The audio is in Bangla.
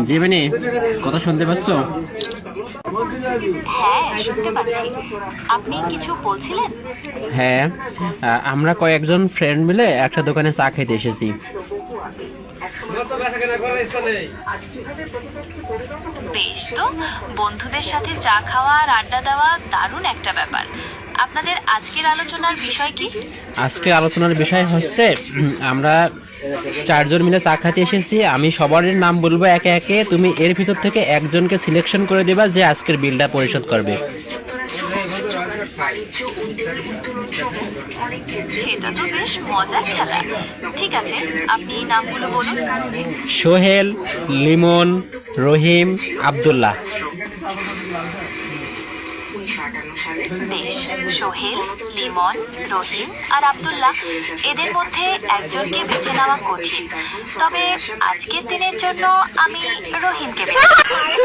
জি মানে কথা শুনতে পাচ্ছ? হ্যাঁ, শুনতে পাচ্ছি। আপনি কিছু বলছিলেন? হ্যাঁ, আমরা কয়েকজন ফ্রেন্ড মিলে একটা দোকানে চা খেতে এসেছি। বেশ তো, বন্ধুদের সাথে চা খাওয়া আর আড্ডা দেওয়া দারুণ একটা ব্যাপার। আপনাদের আজকের আলোচনার বিষয় কি? আজকে আলোচনার বিষয় হচ্ছে আমরা চারজন মিলে চা খেতে এসেছি। আমি সবার নাম বলবো একে একে, তুমি এর ভিতর থেকে একজনকে সিলেকশন করে দেবা যে আজকের বিলটা পরিশোধ করবে। এটা তো বেশ মজার খেলা। ঠিক আছে, আপনি নামগুলো বলুন। সোহেল, লিমন, রহিম, আব্দুল্লাহ। বেশ, সোহেল, লিমন, রহিম আর আব্দুল্লাহ, এদের মধ্যে একজনকে বেছে নেওয়া কঠিন। তবে আজকের দিনের জন্য আমি রহিমকে বেছে নেব।